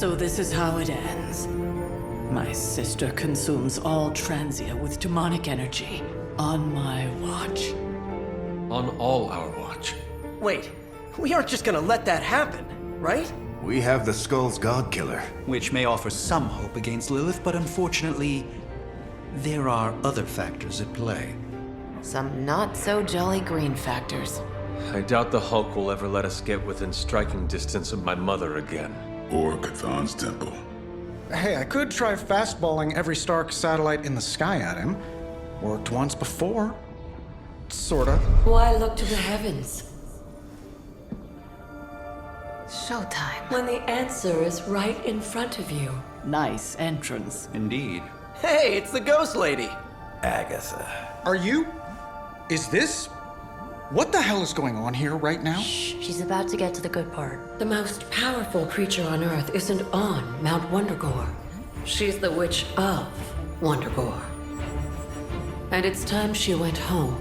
So this is how it ends. My sister consumes all Transia with demonic energy on my watch. On all our watch. Wait, we aren't just gonna let that happen, right? We have the Skull's God-Killer. Which may offer some hope against Lilith, but unfortunately, there are other factors at play. Some not-so-jolly green factors. I doubt the Hulk will ever let us get within striking distance of my mother again. Or Chthon's temple. Hey, I could try fastballing every Stark satellite in the sky at him. Worked once before. Sorta. Why look to the heavens Showtime. when the answer is right in front of you? Nice entrance. Indeed. Hey, it's the Ghost Lady! Agatha. Are you? Is this? What the hell is going on here right now? She's about to get to the good part. The most powerful creature on Earth isn't on Mount Wondergore. She's the witch of Wondergore. And it's time she went home.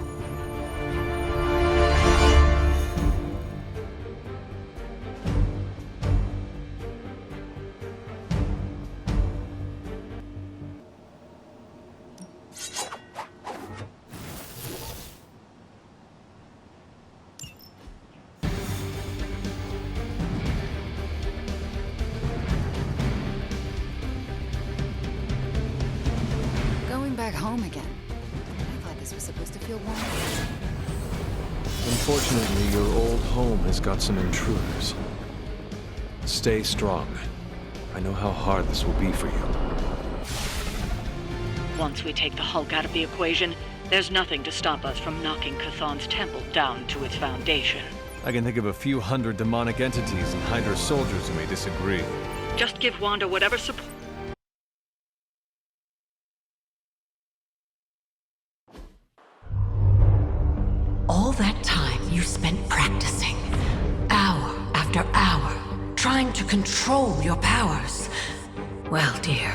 Going back home again. I thought this was supposed to feel warm. Unfortunately, your old home has got some intruders. Stay strong. I know how hard this will be for you. Once we take the Hulk out of the equation, there's nothing to stop us from knocking Chthon's temple down to its foundation. I can think of a few hundred demonic entities and Hydra soldiers who may disagree. Just give Wanda whatever support. All that time you spent practicing, hour after hour, trying to control your powers. Well, dear,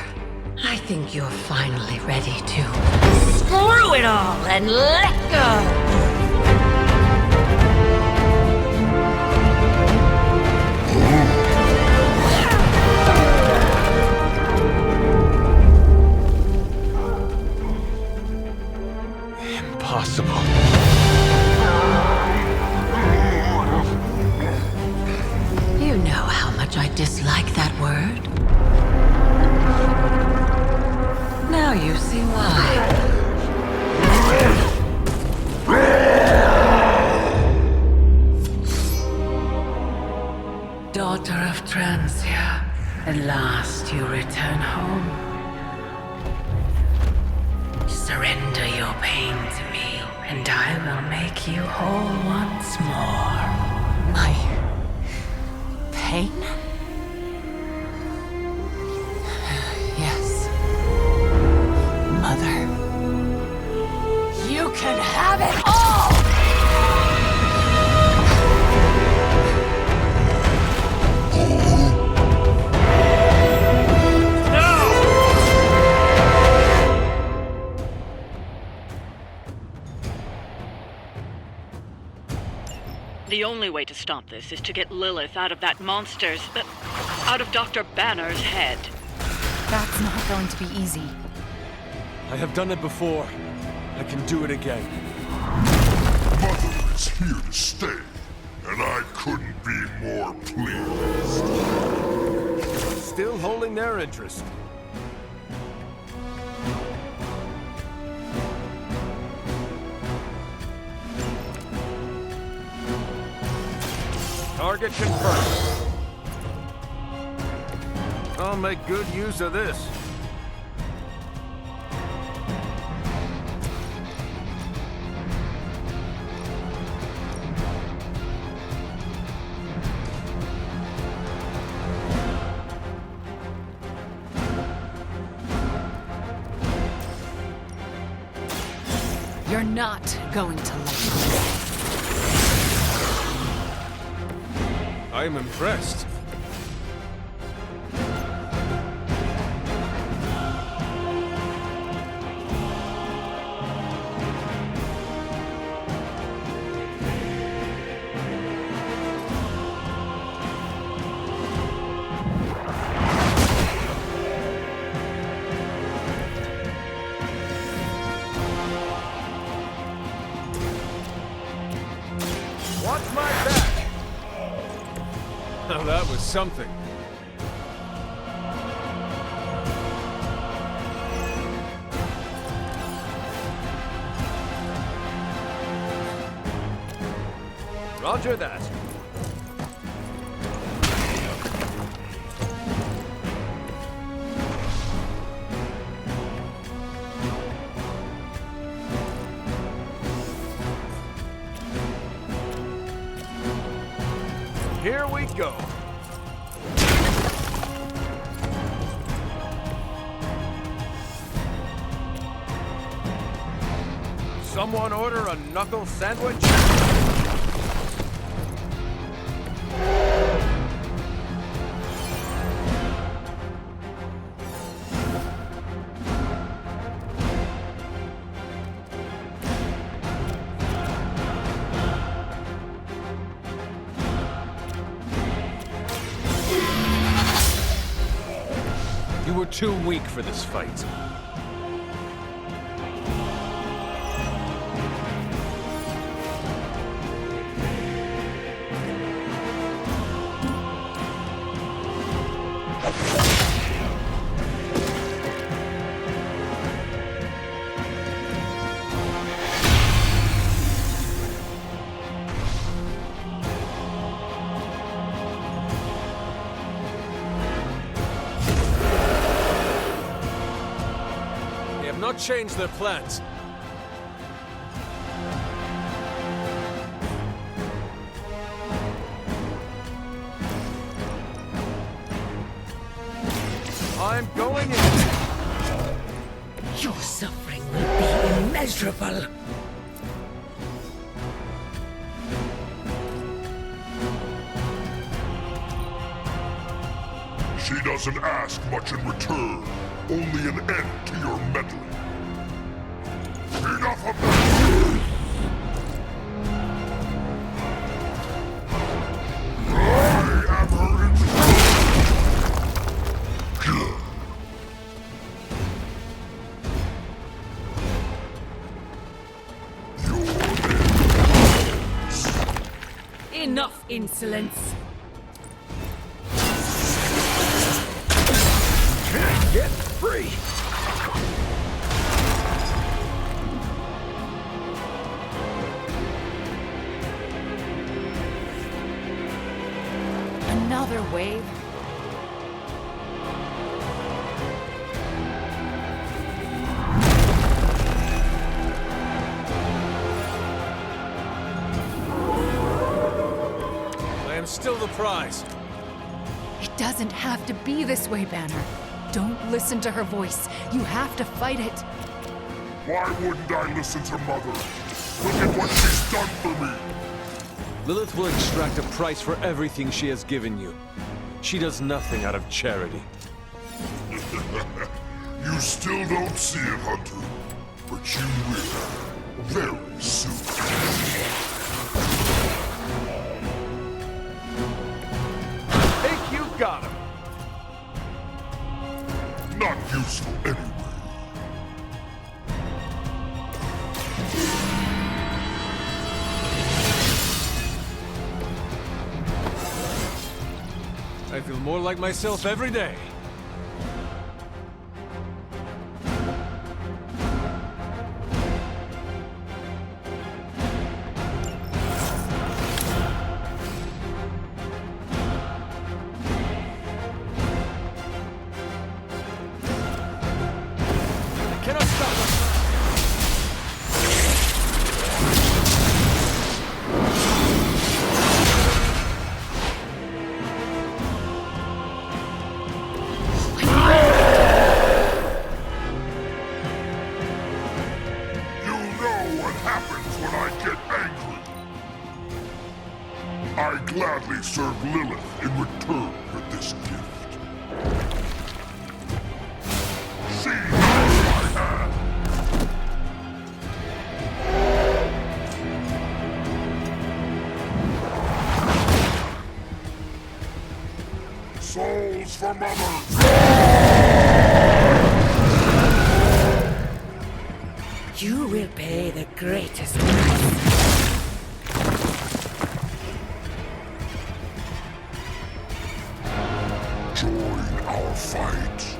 I think you're finally ready to screw it all and let go! Impossible. You know how much I dislike that word. Now you see why. Daughter of Transia, at last you return home. Surrender your pain to me, and I will make you whole once more. My pain? Yes. Mother. You can have it all! The only way to stop this is to get Lilith out of that monster's... out of Dr. Banner's head. That's not going to be easy. I have done it before. I can do it again. Mother is here to stay, and I couldn't be more pleased. Still holding their interest. Target confirmed. I'll make good use of this. You're not going to like this. I am impressed. something. Roger that. Here we go. Someone order a knuckle sandwich? You were too weak for this fight. Not change their plans. I'm going in. Your suffering will be immeasurable. She doesn't ask much in return, only an end to your meddling. Enough of that! I am her Enough insolence. Get free! Another wave? I am still the prize. It doesn't have to be this way, Banner. Don't listen to her voice. You have to fight it. Why wouldn't I listen to Mother? Look at what she's done for me! Lilith will extract a price for everything she has given you. She does nothing out of charity. You still don't see it, Hunter. But you will. Very soon. Think you got him. Not useful anyway. I feel more like myself every day. I cannot stop myself. I gladly serve Lilith in return for this gift. See what I have! Souls for Mother! You will pay the greatest price. our fight.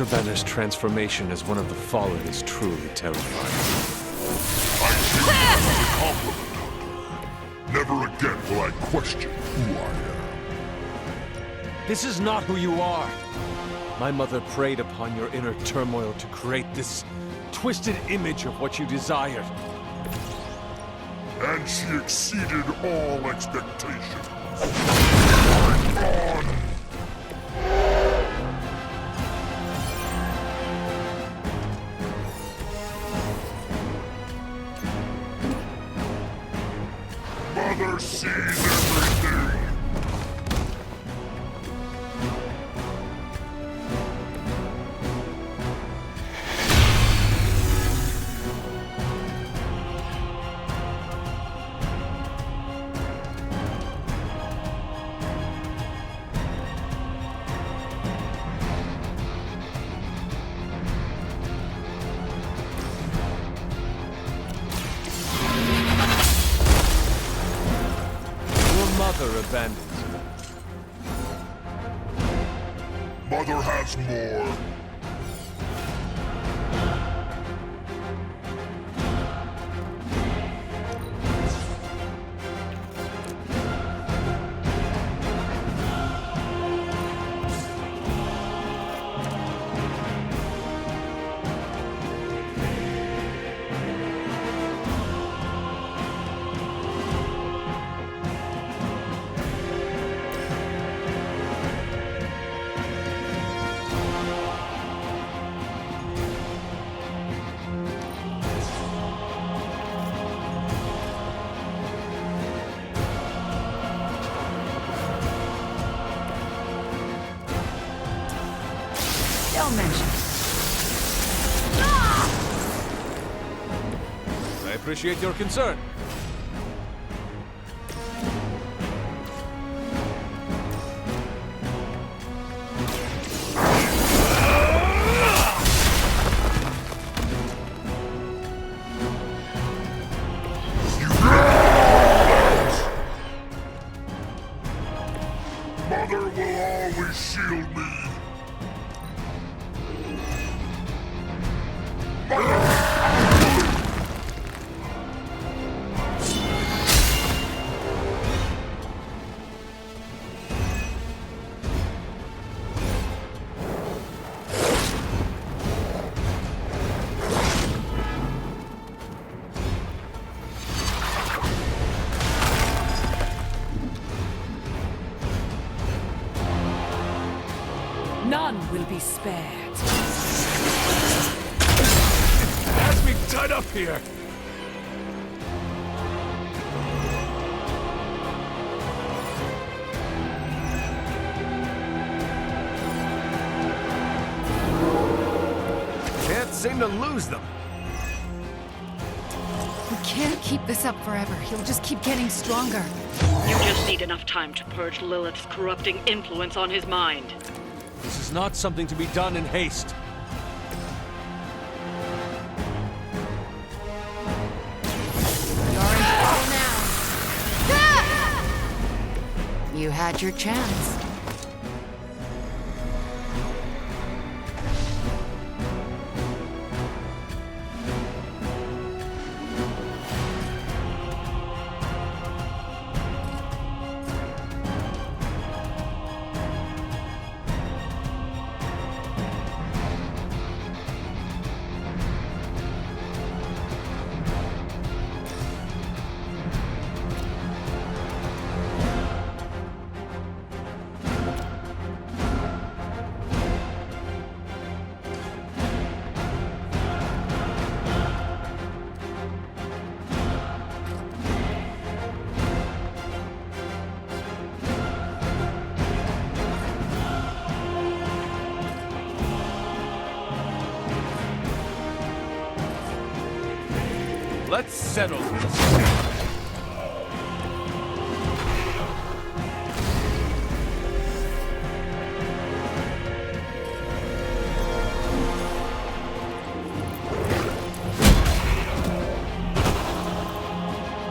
Dr. Banner's transformation as one of the Fallen is truly terrifying. I take that as a compliment, Doctor. Never again will I question who I am. This is not who you are. My mother preyed upon your inner turmoil to create this twisted image of what you desired. And she exceeded all expectations. I'm on! Mother sees everything! Mother abandons you. Mother has more. Don't mention it. I appreciate your concern. Mother will always shield me. None will be spared. Has me tied up here. Can't seem to lose them. We can't keep this up forever. He'll just keep getting stronger. You just need enough time to purge Lilith's corrupting influence on his mind. This is not something to be done in haste. You're in trouble now. You had your chance. Let's settle this.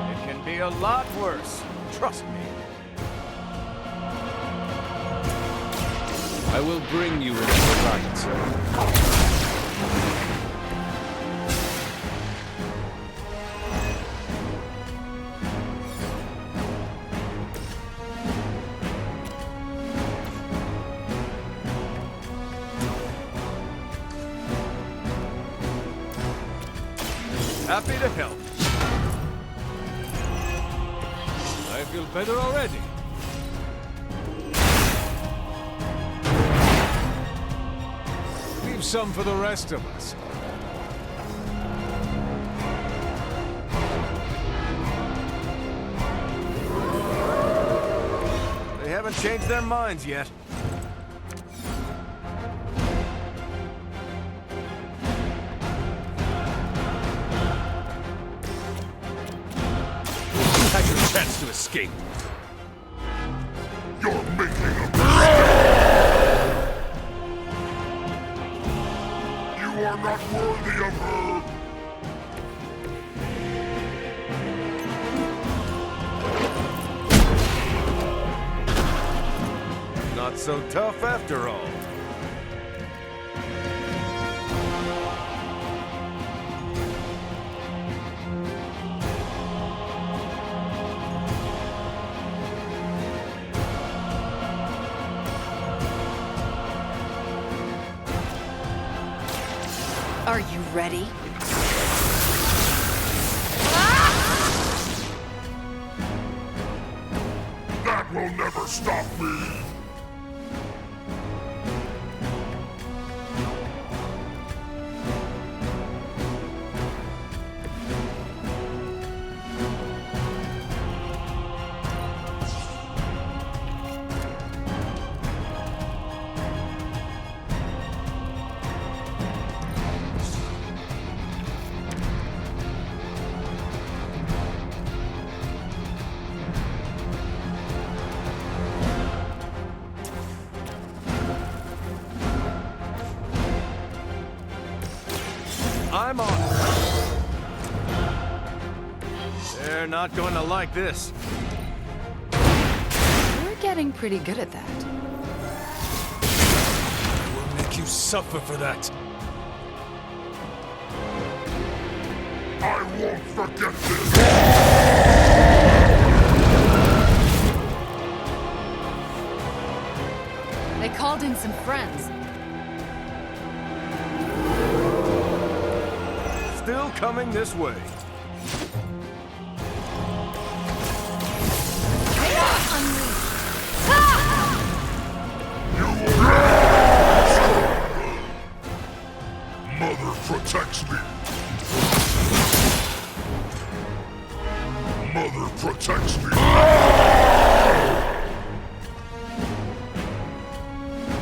It can be a lot worse. Trust me. I will bring you into the light. Happy to help. I feel better already. Leave some for the rest of us. They haven't changed their minds yet. Had your chance to escape. You're making a mistake! You are not worthy of her! Not so tough after all. Are you ready? That will never stop me! I'm on it. They're not going to like this. You're getting pretty good at that. We'll make you suffer for that. I won't forget this! They called in some friends. Still coming this way. Mother protects me! Mother protects me!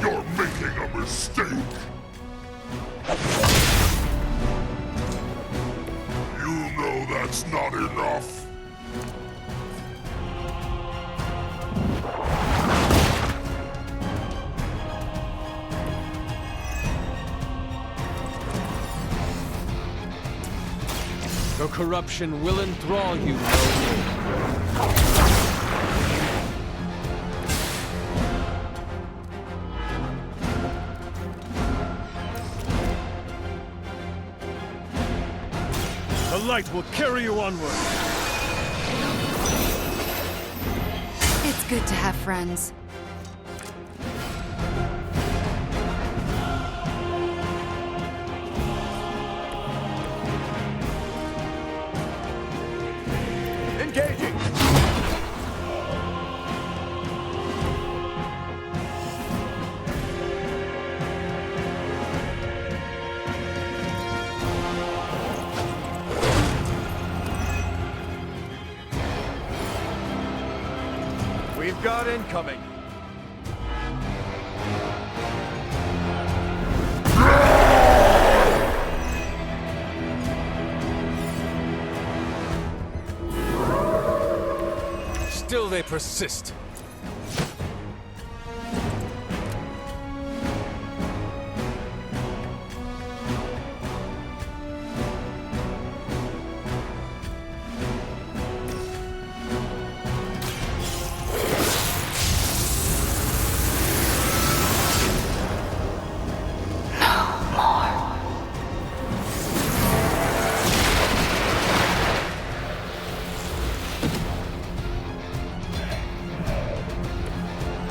You're making a mistake! You know that's not enough! Your corruption will enthrall you no more. The light will carry you onward. It's good to have friends. Engaging! We've got incoming. Still they persist.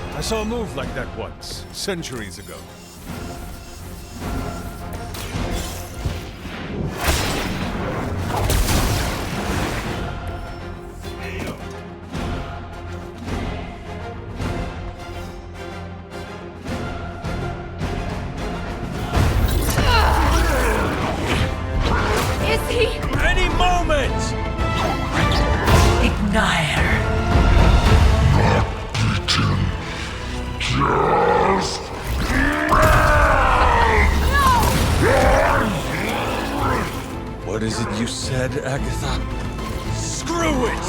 I saw a move like that once, centuries ago. Is he? Any moment! Ignire. What is it you said, Agatha? Screw it!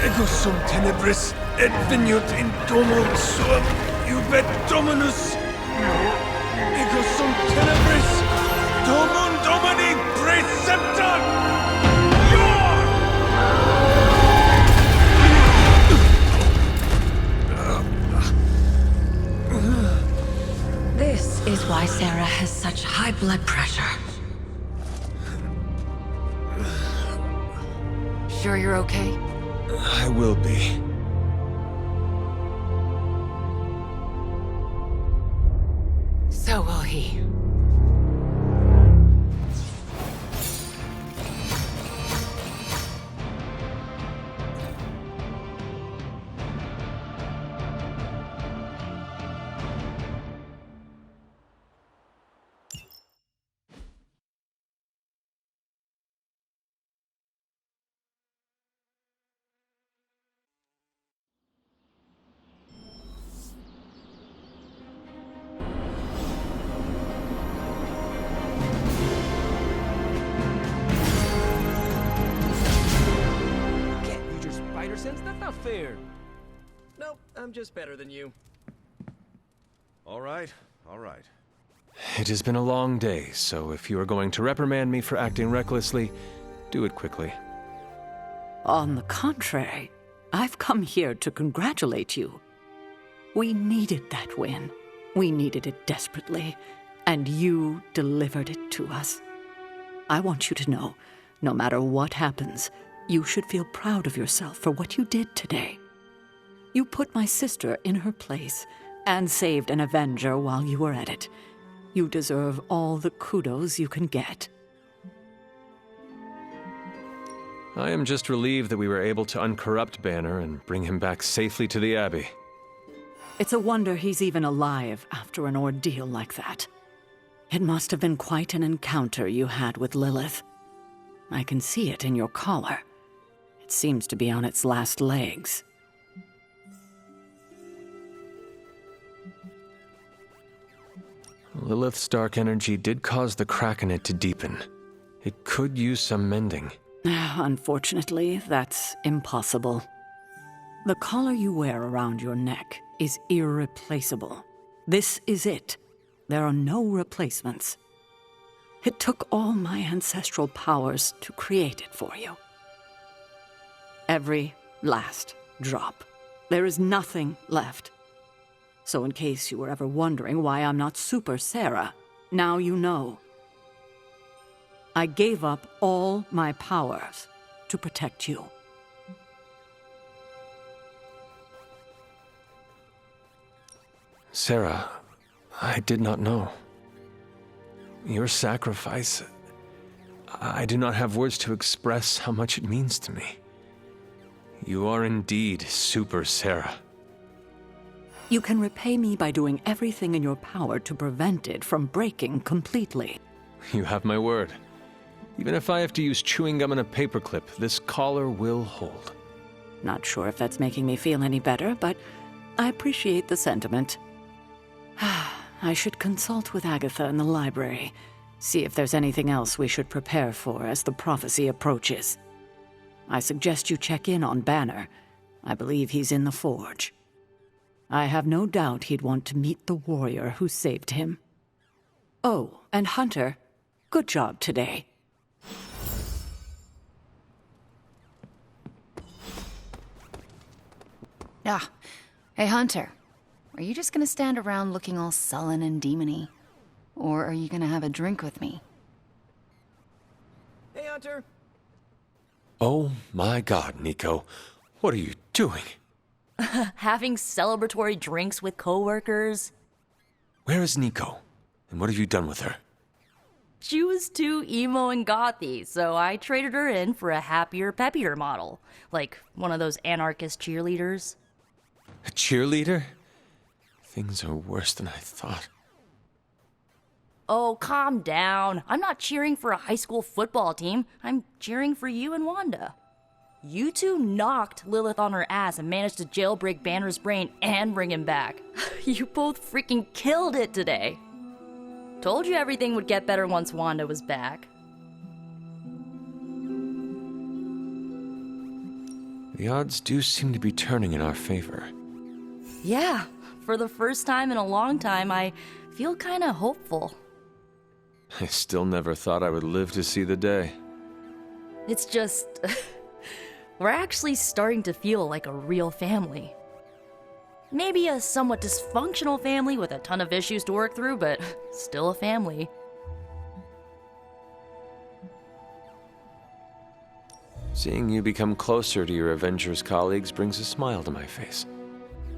Ego sum tenebris et veniut in domum suum iubet dominus. Ego sum tenebris domum domini preceptor! This is why Sarah has such high blood pressure. Sure you're okay? I will be. So will he. That's not fair. Nope, I'm just better than you. All right, all right. It has been a long day, so if you are going to reprimand me for acting recklessly, do it quickly. On the contrary, I've come here to congratulate you. We needed that win. We needed it desperately, and you delivered it to us. I want you to know, no matter what happens, you should feel proud of yourself for what you did today. You put my sister in her place and saved an Avenger while you were at it. You deserve all the kudos you can get. I am just relieved that we were able to uncorrupt Banner and bring him back safely to the Abbey. It's a wonder he's even alive after an ordeal like that. It must have been quite an encounter you had with Lilith. I can see it in your collar. It seems to be on its last legs. Lilith's dark energy did cause the crack in it to deepen. It could use some mending. Unfortunately, that's impossible. The collar you wear around your neck is irreplaceable. This is it. There are no replacements. It took all my ancestral powers to create it for you. Every last drop. There is nothing left. So in case you were ever wondering why I'm not Super Sarah, now you know. I gave up all my powers to protect you. Sarah, I did not know. Your sacrifice... I do not have words to express how much it means to me. You are indeed Super Sarah. You can repay me by doing everything in your power to prevent it from breaking completely. You have my word. Even if I have to use chewing gum and a paperclip, this collar will hold. Not sure if that's making me feel any better, but I appreciate the sentiment. I should consult with Agatha in the library, see if there's anything else we should prepare for as the prophecy approaches. I suggest you check in on Banner. I believe he's in the forge. I have no doubt he'd want to meet the warrior who saved him. Oh, and Hunter, good job today. Ah, hey Hunter, are you just gonna stand around looking all sullen and demony? Or are you gonna have a drink with me? Hey, Hunter. Oh my god, Nico. What are you doing? Having celebratory drinks with coworkers. Where is Nico? And what have you done with her? She was too emo and gothy, so I traded her in for a happier, peppier model. Like one of those anarchist cheerleaders. A cheerleader? Things are worse than I thought. Oh, calm down. I'm not cheering for a high school football team. I'm cheering for you and Wanda. You two knocked Lilith on her ass and managed to jailbreak Banner's brain and bring him back. You both freaking killed it today. Told you everything would get better once Wanda was back. The odds do seem to be turning in our favor. Yeah, for the first time in a long time, I feel kinda hopeful. I still never thought I would live to see the day. It's just... we're actually starting to feel like a real family. Maybe a somewhat dysfunctional family with a ton of issues to work through, but still a family. Seeing you become closer to your Avengers colleagues brings a smile to my face.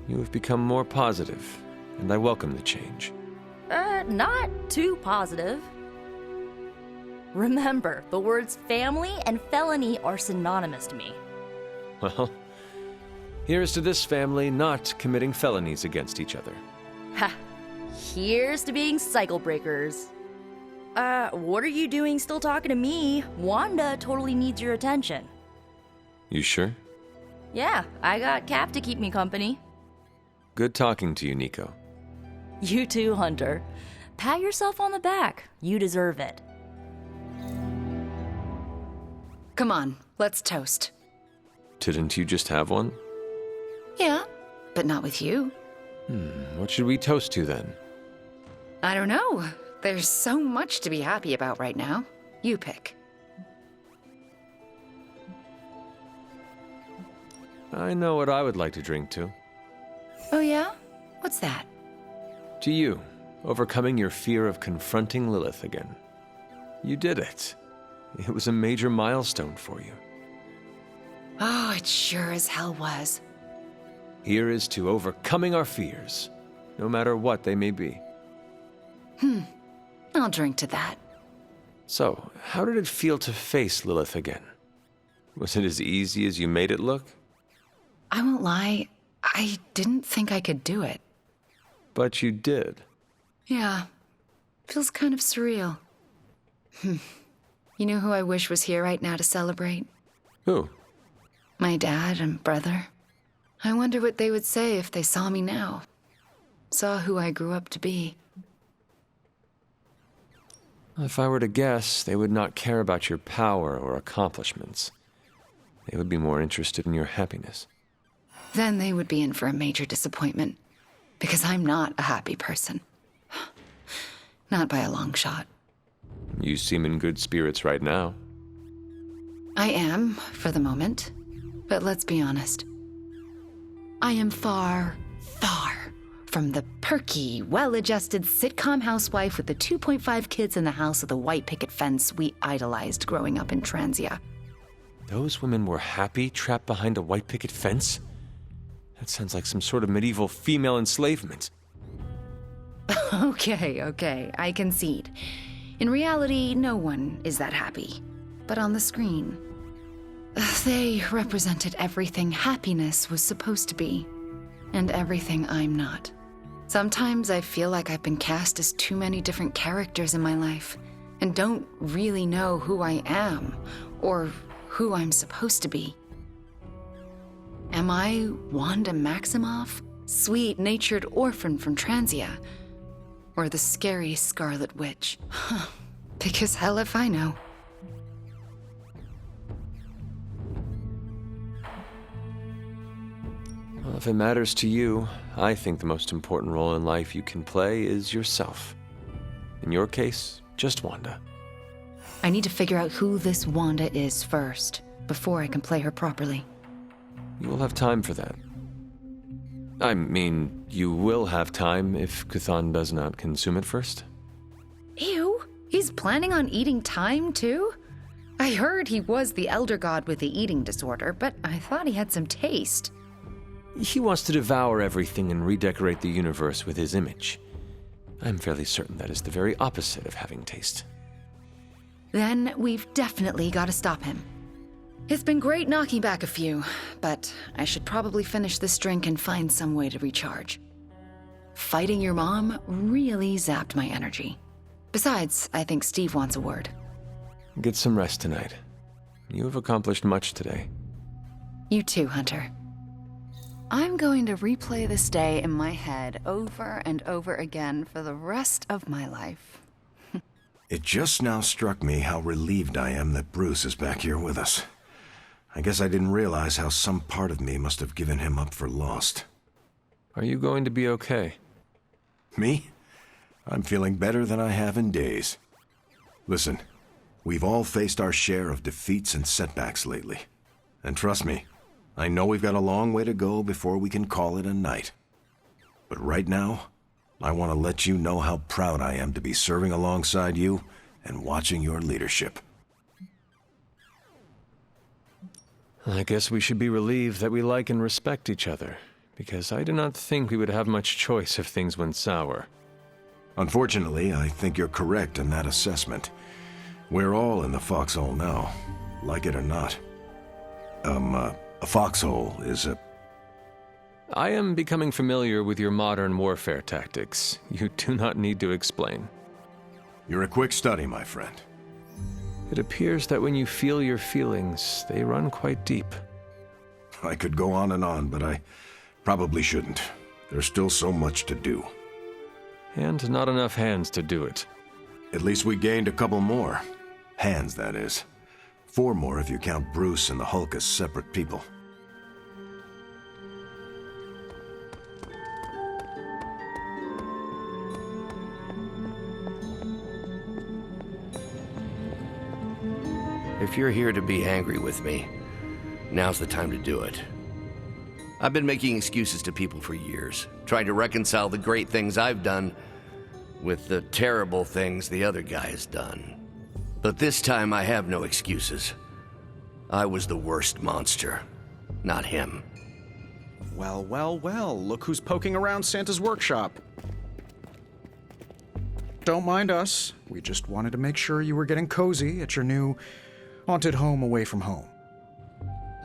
You have become more positive, and I welcome the change. Not too positive. Remember, the words family and felony are synonymous to me. Well, here's to this family not committing felonies against each other. Ha! Here's to being cycle breakers. What are you doing still talking to me? Wanda totally needs your attention. You sure? Yeah, I got Cap to keep me company. Good talking to you, Nico. You too, Hunter. Pat yourself on the back. You deserve it. Come on, let's toast. Didn't you just have one? Yeah, but not with you. What should we toast to then? I don't know. There's so much to be happy about right now. You pick. I know what I would like to drink to. Oh yeah? What's that? To you, overcoming your fear of confronting Lilith again. You did it. It was a major milestone for you. Oh, it sure as hell was. Here is to overcoming our fears, no matter what they may be. I'll drink to that. So, how did it feel to face Lilith again? Was it as easy as you made it look? I won't lie, I didn't think I could do it. But you did. Yeah, feels kind of surreal. You know who I wish was here right now to celebrate? Who? My dad and brother. I wonder what they would say if they saw me now. Saw who I grew up to be. If I were to guess, they would not care about your power or accomplishments. They would be more interested in your happiness. Then they would be in for a major disappointment. Because I'm not a happy person. Not by a long shot. You seem in good spirits right now. I am, for the moment. But let's be honest. I am far, far from the perky, well-adjusted sitcom housewife with the 2.5 kids in the house of the white picket fence we idolized growing up in Transia. Those women were happy trapped behind a white picket fence? That sounds like some sort of medieval female enslavement. Okay, I concede. In reality, no one is that happy. But on the screen, they represented everything happiness was supposed to be, and everything I'm not. Sometimes I feel like I've been cast as too many different characters in my life, and don't really know who I am, or who I'm supposed to be. Am I Wanda Maximoff, sweet-natured orphan from Transia, or the scary Scarlet Witch? Because hell if I know. Well, if it matters to you, I think the most important role in life you can play is yourself. In your case, just Wanda. I need to figure out who this Wanda is first, before I can play her properly. You will have time for that. I mean, you will have time if Cthulhu does not consume it first. Ew, he's planning on eating time too? I heard he was the elder god with the eating disorder, but I thought he had some taste. He wants to devour everything and redecorate the universe with his image. I'm fairly certain that is the very opposite of having taste. Then we've definitely got to stop him. It's been great knocking back a few, but I should probably finish this drink and find some way to recharge. Fighting your mom really zapped my energy. Besides, I think Steve wants a word. Get some rest tonight. You have accomplished much today. You too, Hunter. I'm going to replay this day in my head over and over again for the rest of my life. It just now struck me how relieved I am that Bruce is back here with us. I guess I didn't realize how some part of me must have given him up for lost. Are you going to be okay? Me? I'm feeling better than I have in days. Listen, we've all faced our share of defeats and setbacks lately. And trust me, I know we've got a long way to go before we can call it a night. But right now, I want to let you know how proud I am to be serving alongside you and watching your leadership. I guess we should be relieved that we like and respect each other, because I do not think we would have much choice if things went sour. Unfortunately, I think you're correct in that assessment. We're all in the foxhole now, like it or not. A foxhole is a... I am becoming familiar with your modern warfare tactics. You do not need to explain. You're a quick study, my friend. It appears that when you feel your feelings, they run quite deep. I could go on, but I probably shouldn't. There's still so much to do. And not enough hands to do it. At least we gained a couple more. Hands, that is. 4 more if you count Bruce and the Hulk as separate people. If you're here to be angry with me, now's the time to do it. I've been making excuses to people for years, trying to reconcile the great things I've done with the terrible things the other guy has done. But this time I have no excuses. I was the worst monster, not him. Well, well, well, look who's poking around Santa's workshop. Don't mind us. We just wanted to make sure you were getting cozy at your new haunted home away from home.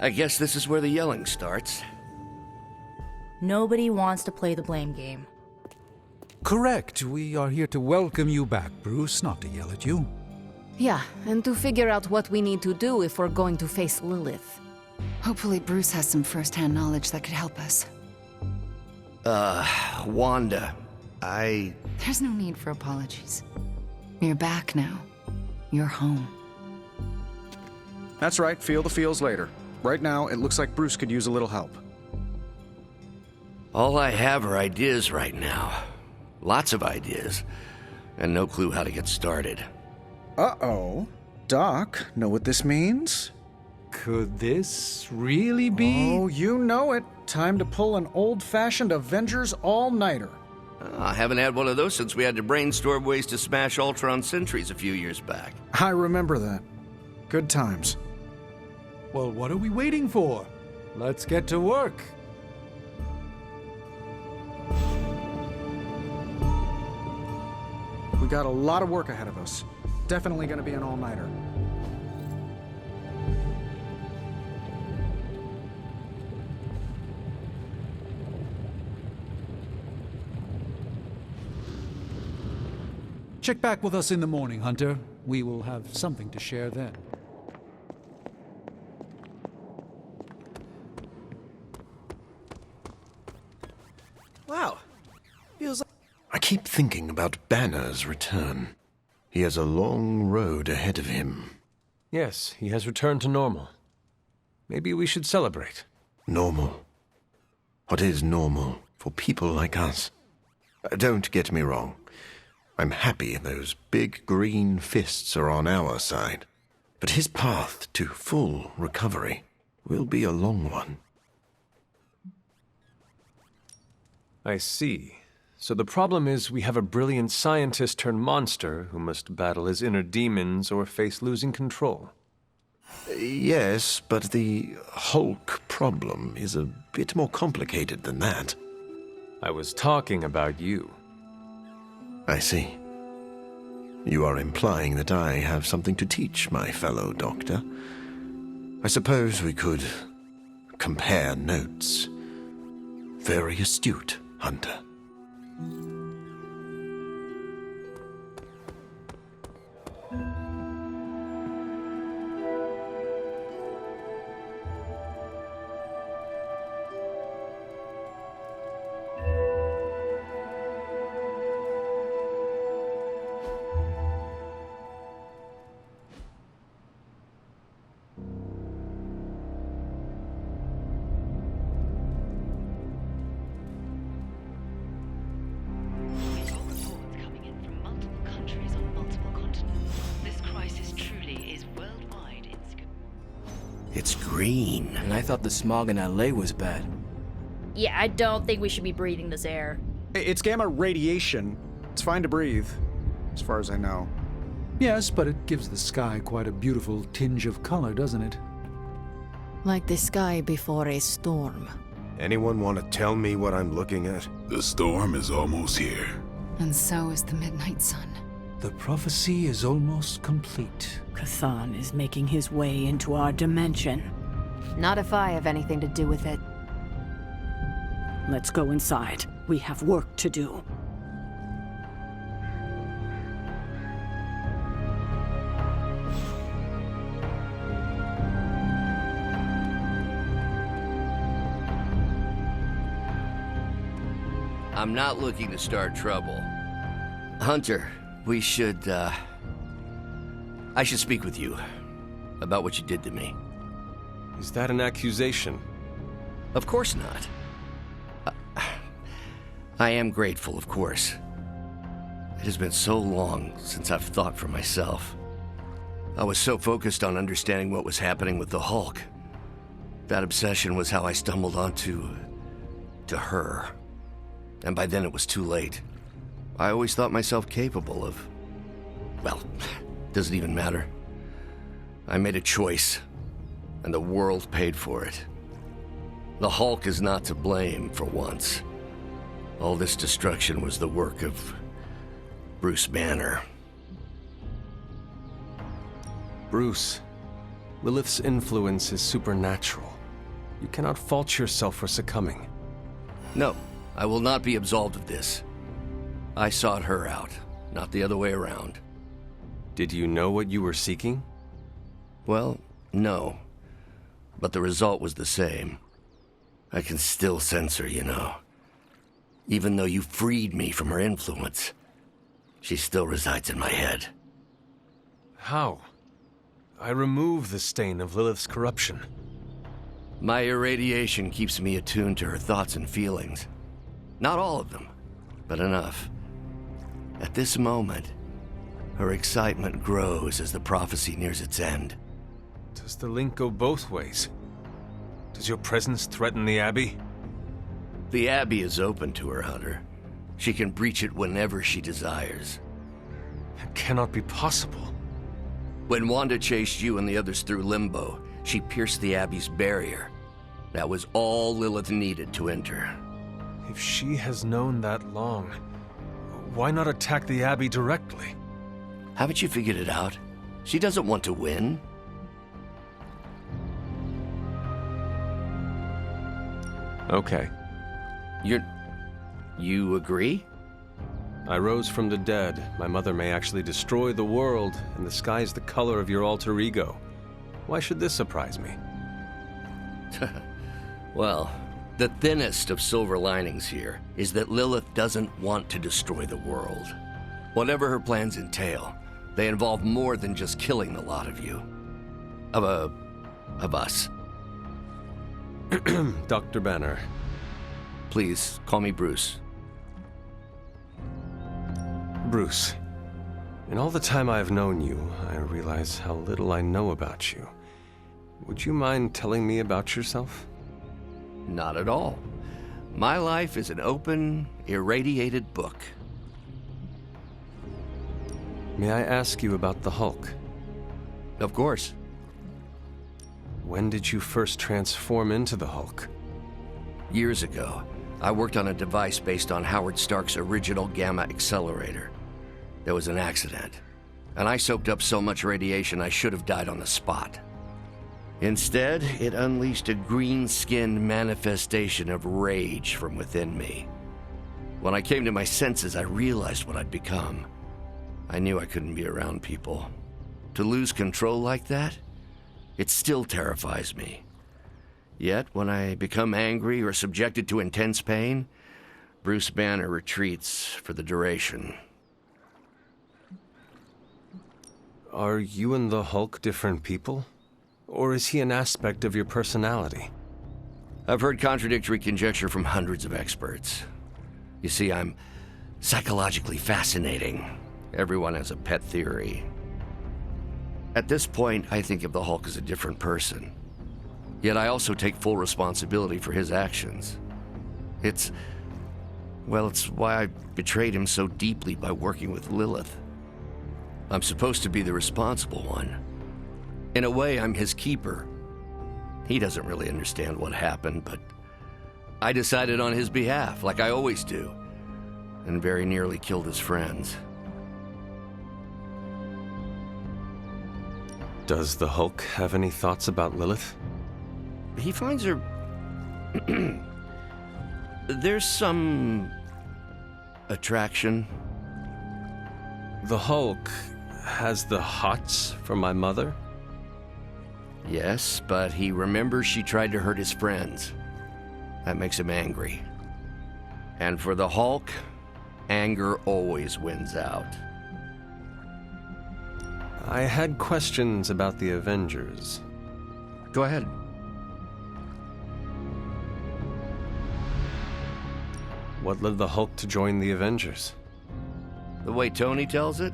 I guess this is where the yelling starts. Nobody wants to play the blame game. Correct. We are here to welcome you back, Bruce, not to yell at you. Yeah, and to figure out what we need to do if we're going to face Lilith. Hopefully Bruce has some first-hand knowledge that could help us. Wanda, There's no need for apologies. You're back now. You're home. That's right, feel the feels later. Right now, it looks like Bruce could use a little help. All I have are ideas right now. Lots of ideas. And no clue how to get started. Uh-oh. Doc, know what this means? Could this really be? Oh, you know it. Time to pull an old-fashioned Avengers all-nighter. I haven't had one of those since we had to brainstorm ways to smash Ultron sentries a few years back. I remember that. Good times. Well, what are we waiting for? Let's get to work. We got a lot of work ahead of us. Definitely gonna be an all-nighter. Check back with us in the morning, Hunter. We will have something to share then. Wow. Feels like... I keep thinking about Banner's return. He has a long road ahead of him. Yes, he has returned to normal. Maybe we should celebrate. Normal. what is normal for people like us. Don't get me wrong. I'm happy those big green fists are on our side. But his path to full recovery will be a long one. I see. So the problem is we have a brilliant scientist turned monster who must battle his inner demons or face losing control. Yes, but the Hulk problem is a bit more complicated than that. I was talking about you. I see. You are implying that I have something to teach my fellow doctor. I suppose we could compare notes. Very astute, Hunter. It's green. And I thought the smog in LA was bad. Yeah, I don't think we should be breathing this air. It's gamma radiation. It's fine to breathe, as far as I know. Yes, but it gives the sky quite a beautiful tinge of color, doesn't it? Like the sky before a storm. Anyone want to tell me what I'm looking at? The storm is almost here. And so is the midnight sun. The prophecy is almost complete. Kathan is making his way into our dimension. Not if I have anything to do with it. Let's go inside. We have work to do. I'm not looking to start trouble. Hunter, we should, I should speak with you about what you did to me. Is that an accusation? Of course not. I am grateful, of course. It has been so long since I've thought for myself. I was so focused on understanding what was happening with the Hulk. That obsession was how I stumbled onto her. And by then it was too late. I always thought myself capable of... well, doesn't even matter. I made a choice, and the world paid for it. The Hulk is not to blame for once. All this destruction was the work of Bruce Banner. Bruce, Lilith's influence is supernatural. You cannot fault yourself for succumbing. No, I will not be absolved of this. I sought her out, not the other way around. Did you know what you were seeking? Well, no. But the result was the same. I can still sense her, you know. Even though you freed me from her influence, she still resides in my head. How? I remove the stain of Lilith's corruption. My irradiation keeps me attuned to her thoughts and feelings. Not all of them, but enough. At this moment, her excitement grows as the prophecy nears its end. Does the link go both ways? Does your presence threaten the Abbey? The Abbey is open to her, Hunter. She can breach it whenever she desires. It cannot be possible. When Wanda chased you and the others through Limbo, she pierced the Abbey's barrier. That was all Lilith needed to enter. If she has known that long, why not attack the Abbey directly? Haven't you figured it out? She doesn't want to win. Okay. You agree? I rose from the dead. My mother may actually destroy the world, and the sky is the color of your alter ego. Why should this surprise me? Well, the thinnest of silver linings here is that Lilith doesn't want to destroy the world. Whatever her plans entail, they involve more than just killing the lot of you. Of us. Dr. Banner, Please, call me Bruce. Bruce, in all the time I have known you, I realize how little I know about you. Would you mind telling me about yourself? Not at all. My life is an open, irradiated book. May I ask you about the Hulk? Of course. When did you first transform into the Hulk? Years ago, I worked on a device based on Howard Stark's original gamma accelerator. There was an accident, and I soaked up so much radiation I should have died on the spot. Instead, it unleashed a green-skinned manifestation of rage from within me. When I came to my senses, I realized what I'd become. I knew I couldn't be around people. To lose control like that, it still terrifies me. Yet, when I become angry or subjected to intense pain, Bruce Banner retreats for the duration. Are you and the Hulk different people? Or is he an aspect of your personality? I've heard contradictory conjecture from hundreds of experts. You see, I'm psychologically fascinating. Everyone has a pet theory. At this point, I think of the Hulk as a different person. Yet I also take full responsibility for his actions. It's why I betrayed him so deeply by working with Lilith. I'm supposed to be the responsible one. In a way, I'm his keeper. He doesn't really understand what happened, but I decided on his behalf, like I always do, and very nearly killed his friends. Does the Hulk have any thoughts about Lilith? He finds her... There's some... attraction. The Hulk has the hots for my mother? Yes, but he remembers she tried to hurt his friends. That makes him angry. And for the Hulk, anger always wins out. I had questions about the Avengers. Go ahead. What led the Hulk to join the Avengers? The way Tony tells it,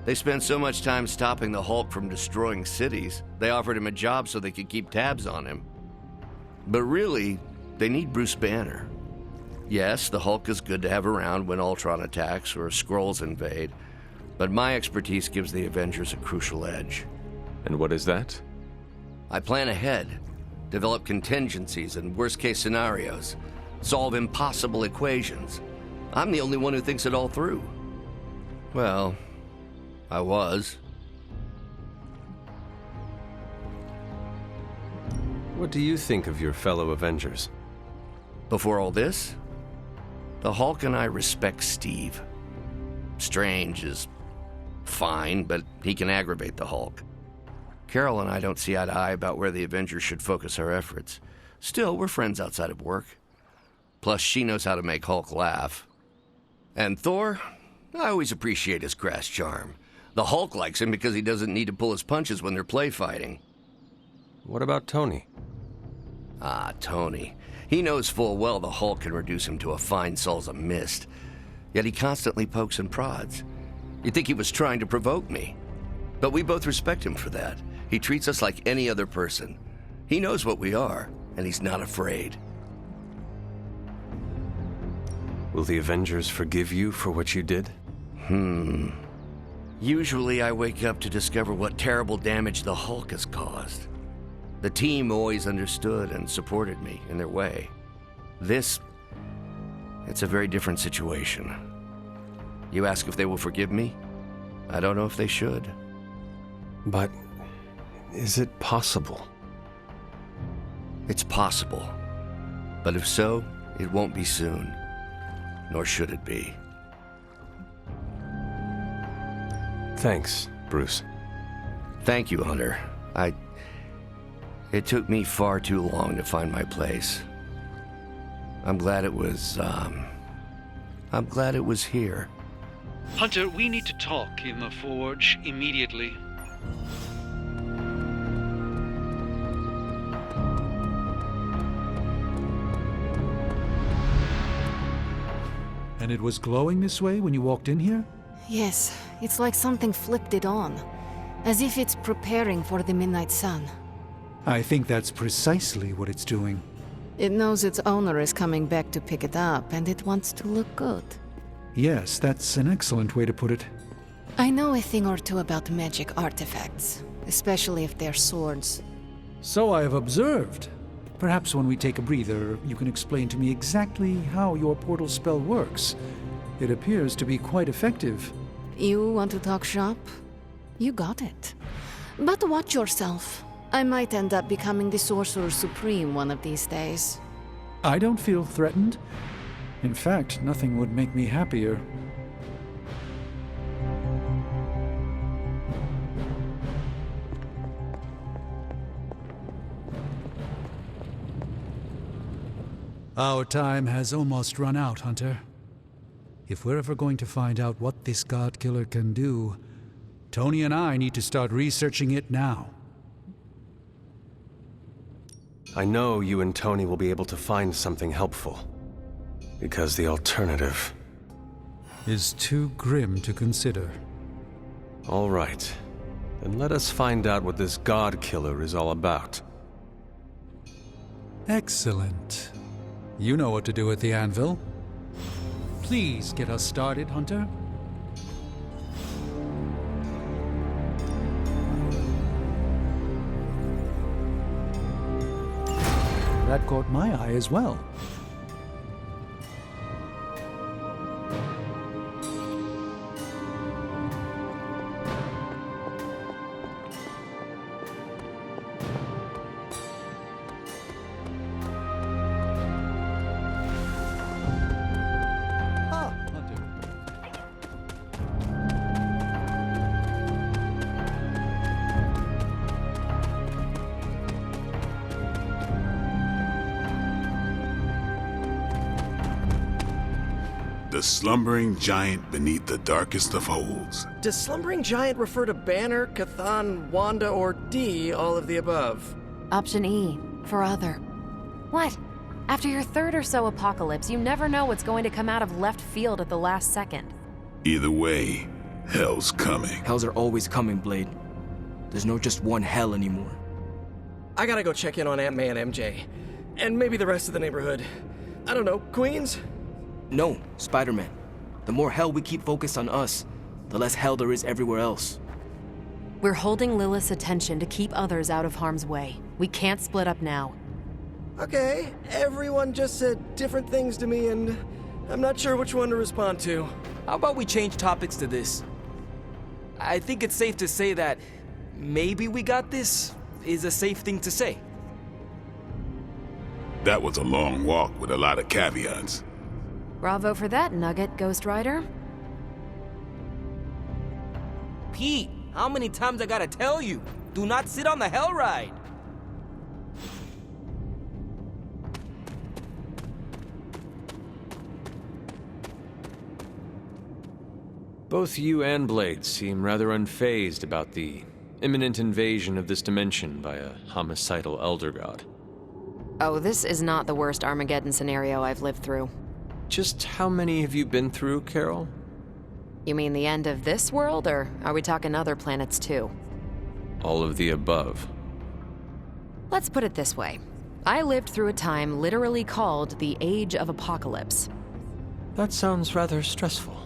they spent so much time stopping the Hulk from destroying cities, they offered him a job so they could keep tabs on him. But really, they need Bruce Banner. Yes, the Hulk is good to have around when Ultron attacks or Skrulls invade, but my expertise gives the Avengers a crucial edge. And what is that? I plan ahead, develop contingencies and worst-case scenarios, solve impossible equations. I'm the only one who thinks it all through. Well, I was. What do you think of your fellow Avengers? Before all this, the Hulk and I respect Steve. Strange is fine, but he can aggravate the Hulk. Carol and I don't see eye to eye about where the Avengers should focus our efforts. Still, we're friends outside of work. Plus, she knows how to make Hulk laugh. And Thor, I always appreciate his crass charm. The Hulk likes him because he doesn't need to pull his punches when they're play fighting. What about Tony? Ah, Tony. He knows full well the Hulk can reduce him to a fine Souls of mist. Yet he constantly pokes and prods. You'd think he was trying to provoke me. But we both respect him for that. He treats us like any other person. He knows what we are, and he's not afraid. Will the Avengers forgive you for what you did? Usually I wake up to discover what terrible damage the Hulk has caused. The team always understood and supported me in their way. It's a very different situation. You ask if they will forgive me? I don't know if they should. But is it possible? It's possible. But if so, it won't be soon. Nor should it be. Thanks, Bruce. Thank you, Hunter. It took me far too long to find my place. I'm glad it was here. Hunter, we need to talk in the Forge immediately. And it was glowing this way when you walked in here? Yes, it's like something flipped it on. As if it's preparing for the midnight sun. I think that's precisely what it's doing. It knows its owner is coming back to pick it up, and it wants to look good. Yes, that's an excellent way to put it. I know a thing or two about magic artifacts, especially if they're swords. So I have observed. Perhaps when we take a breather, you can explain to me exactly how your portal spell works. It appears to be quite effective. You want to talk shop? You got it. But watch yourself. I might end up becoming the Sorcerer Supreme one of these days. I don't feel threatened. In fact, nothing would make me happier. Our time has almost run out, Hunter. If we're ever going to find out what this God Killer can do, Tony and I need to start researching it now. I know you and Tony will be able to find something helpful. Because the alternative is too grim to consider. All right. Then let us find out what this God Killer is all about. Excellent. You know what to do at the anvil. Please get us started, Hunter. That caught my eye as well. The slumbering giant beneath the darkest of holds. Does slumbering giant refer to Banner, Chthon, Wanda, or D, all of the above? Option E, for other. What? After your third or so apocalypse, you never know what's going to come out of left field at the last second. Either way, hell's coming. Hells are always coming, Blade. There's no just one hell anymore. I gotta go check in on Aunt May and MJ. And maybe the rest of the neighborhood. I don't know, Queens? No, Spider-Man. The more hell we keep focused on us, the less hell there is everywhere else. We're holding Lilith's attention to keep others out of harm's way. We can't split up now. Okay, everyone just said different things to me, and I'm not sure which one to respond to. How about we change topics to this? I think it's safe to say that maybe we got this is a safe thing to say. That was a long walk with a lot of caveats. Bravo for that, Nugget, Ghost Rider. Pete, how many times I gotta tell you? Do not sit on the hell ride! Both you and Blade seem rather unfazed about the imminent invasion of this dimension by a homicidal elder god. Oh, this is not the worst Armageddon scenario I've lived through. Just how many have you been through, Carol? You mean the end of this world, or are we talking other planets too? All of the above. Let's put it this way. I lived through a time literally called the Age of Apocalypse. That sounds rather stressful.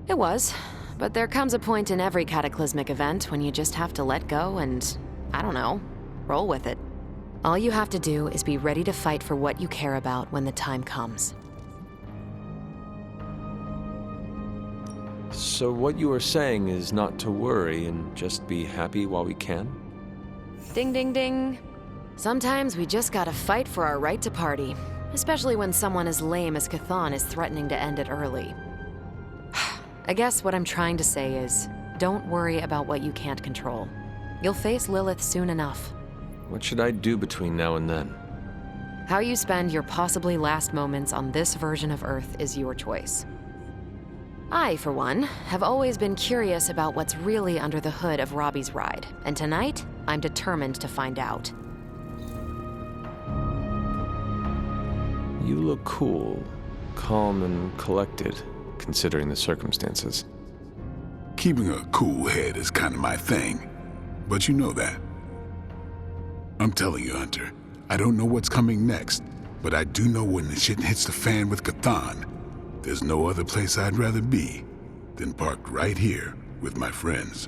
It was, but there comes a point in every cataclysmic event when you just have to let go and, I don't know, roll with it. All you have to do is be ready to fight for what you care about when the time comes. So what you are saying is not to worry and just be happy while we can? Ding ding ding. Sometimes we just gotta fight for our right to party, especially when someone as lame as Chthon is threatening to end it early. I guess what I'm trying to say is, don't worry about what you can't control. You'll face Lilith soon enough. What should I do between now and then? How you spend your possibly last moments on this version of Earth is your choice. I, for one, have always been curious about what's really under the hood of Robbie's ride, and tonight, I'm determined to find out. You look cool, calm and collected, considering the circumstances. Keeping a cool head is kind of my thing, but you know that. I'm telling you, Hunter, I don't know what's coming next, but I do know when the shit hits the fan with Chthon, there's no other place I'd rather be than parked right here with my friends.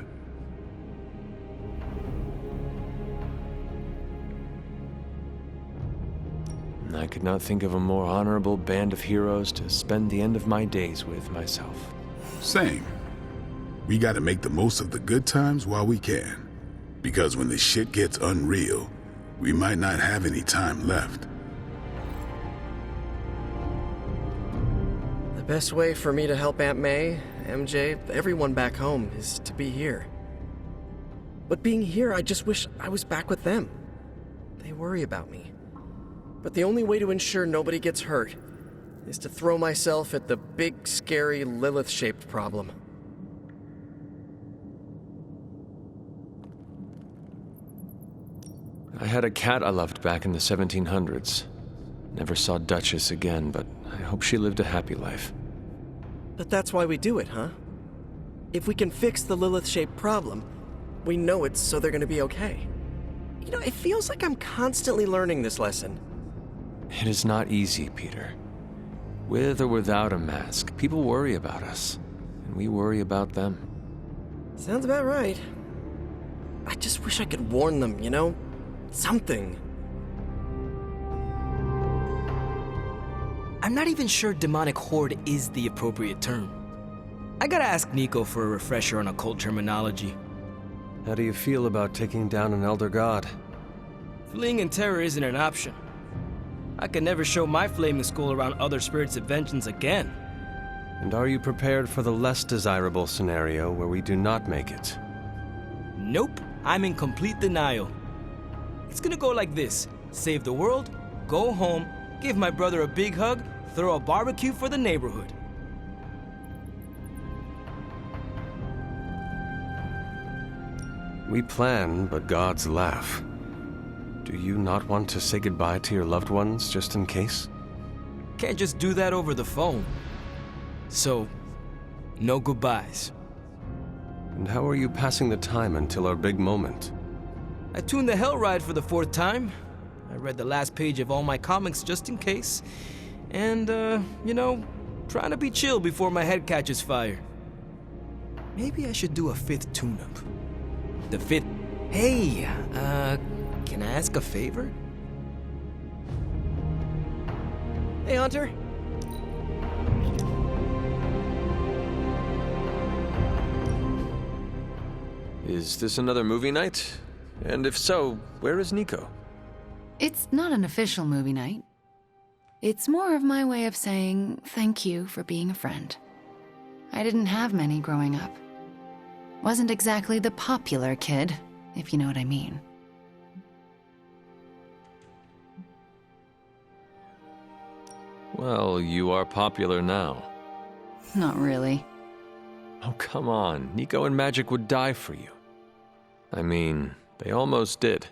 I could not think of a more honorable band of heroes to spend the end of my days with myself. Same. We gotta make the most of the good times while we can. Because when the shit gets unreal, we might not have any time left. The best way for me to help Aunt May, MJ, everyone back home is to be here. But being here, I just wish I was back with them. They worry about me. But the only way to ensure nobody gets hurt is to throw myself at the big, scary, Lilith-shaped problem. I had a cat I loved back in the 1700s. Never saw Duchess again, but I hope she lived a happy life. But that's why we do it, huh? If we can fix the Lilith-shaped problem, we know it's so they're gonna be okay. You know, it feels like I'm constantly learning this lesson. It is not easy, Peter. With or without a mask, people worry about us, and we worry about them. Sounds about right. I just wish I could warn them, you know? Something. I'm not even sure demonic horde is the appropriate term. I gotta ask Nico for a refresher on occult terminology. How do you feel about taking down an elder god? Fleeing in terror isn't an option. I can never show my flaming skull around other spirits of vengeance again. And are you prepared for the less desirable scenario where we do not make it? Nope, I'm in complete denial. It's gonna go like this: save the world, go home, give my brother a big hug, throw a barbecue for the neighborhood. We plan, but gods laugh. Do you not want to say goodbye to your loved ones, just in case? Can't just do that over the phone. So, no goodbyes. And how are you passing the time until our big moment? I tuned the Hell Ride for the 4th time. I read the last page of all my comics just in case. And, you know, trying to be chill before my head catches fire. Maybe I should do a 5th tune-up. The 5th... Hey, can I ask a favor? Hey, Hunter. Is this another movie night? And if so, where is Nico? It's not an official movie night. It's more of my way of saying thank you for being a friend. I didn't have many growing up. Wasn't exactly the popular kid, if you know what I mean. Well, you are popular now. Not really. Oh, come on. Nico and Magic would die for you. I mean, they almost did.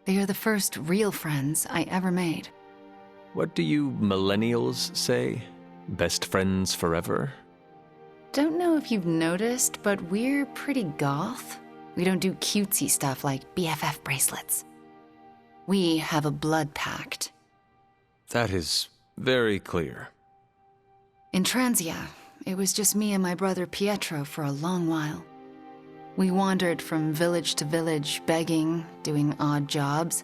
They are the first real friends I ever made. What do you millennials say? Best friends forever? Don't know if you've noticed, but we're pretty goth. We don't do cutesy stuff like BFF bracelets. We have a blood pact. That is very clear. In Transia, it was just me and my brother Pietro for a long while. We wandered from village to village, begging, doing odd jobs,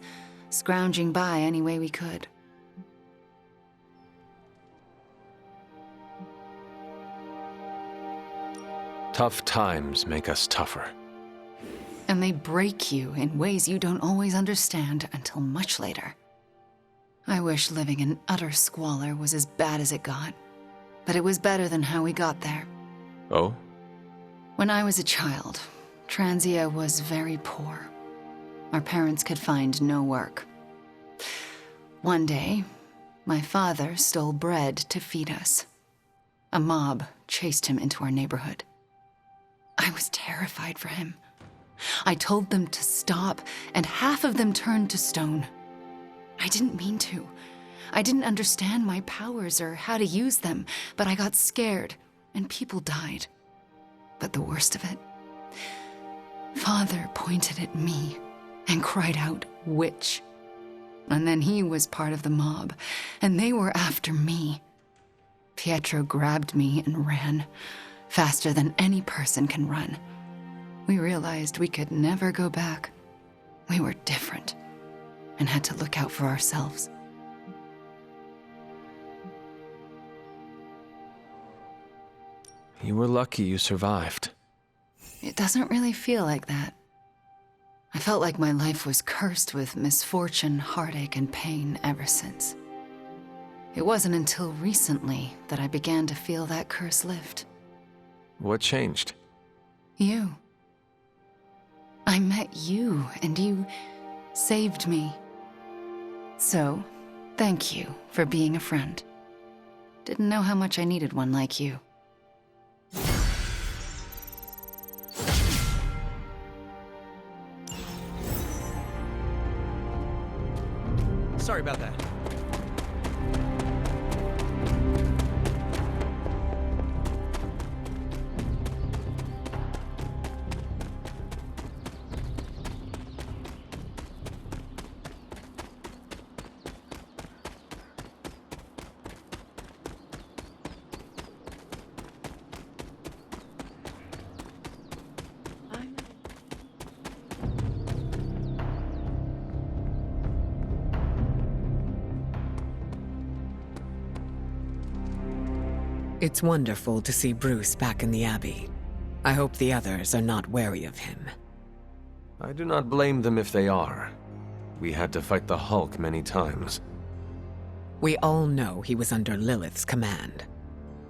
scrounging by any way we could. Tough times make us tougher. And they break you in ways you don't always understand until much later. I wish living in utter squalor was as bad as it got, but it was better than how we got there. Oh? When I was a child, Transia was very poor. Our parents could find no work. One day, my father stole bread to feed us. A mob chased him into our neighborhood. I was terrified for him. I told them to stop, and half of them turned to stone. I didn't mean to. I didn't understand my powers or how to use them, but I got scared, and people died. But the worst of it, Father pointed at me and cried out, "Witch." And then he was part of the mob, and they were after me. Pietro grabbed me and ran, faster than any person can run. We realized we could never go back. We were different, and had to look out for ourselves. You were lucky you survived. It doesn't really feel like that. I felt like my life was cursed with misfortune, heartache, and pain ever since. It wasn't until recently that I began to feel that curse lift. What changed? You. I met you, and you saved me. So, thank you for being a friend. Didn't know how much I needed one like you. Sorry about that. It's wonderful to see Bruce back in the Abbey. I hope the others are not wary of him. I do not blame them if they are. We had to fight the Hulk many times. We all know he was under Lilith's command.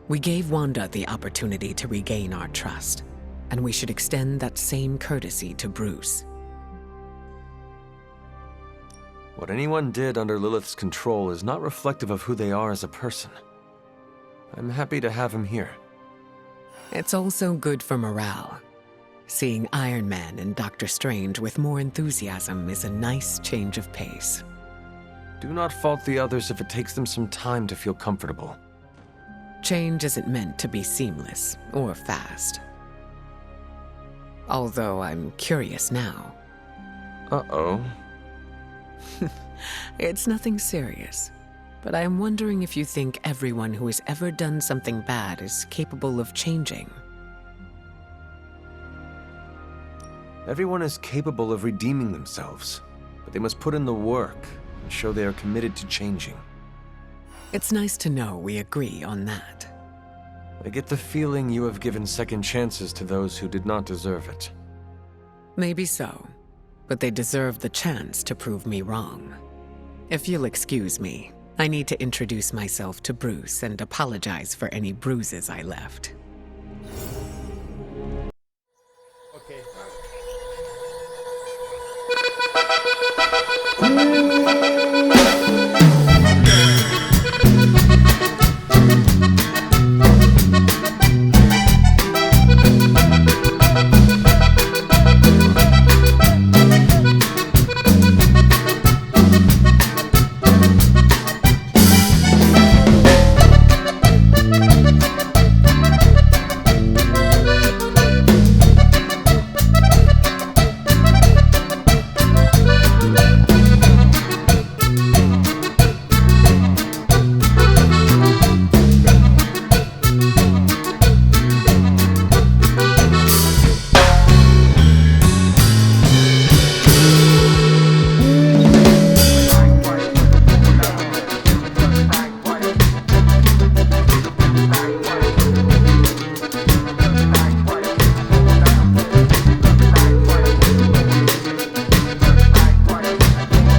We gave Wanda the opportunity to regain our trust, and we should extend that same courtesy to Bruce. What anyone did under Lilith's control is not reflective of who they are as a person. I'm happy to have him here. It's also good for morale. Seeing Iron Man and Doctor Strange with more enthusiasm is a nice change of pace. Do not fault the others if it takes them some time to feel comfortable. Change isn't meant to be seamless or fast. Although I'm curious now. Uh-oh. It's nothing serious. But I'm wondering if you think everyone who has ever done something bad is capable of changing. Everyone is capable of redeeming themselves, but they must put in the work and show they are committed to changing. It's nice to know we agree on that. I get the feeling you have given second chances to those who did not deserve it. Maybe so, but they deserve the chance to prove me wrong. If you'll excuse me, I need to introduce myself to Bruce and apologize for any bruises I left.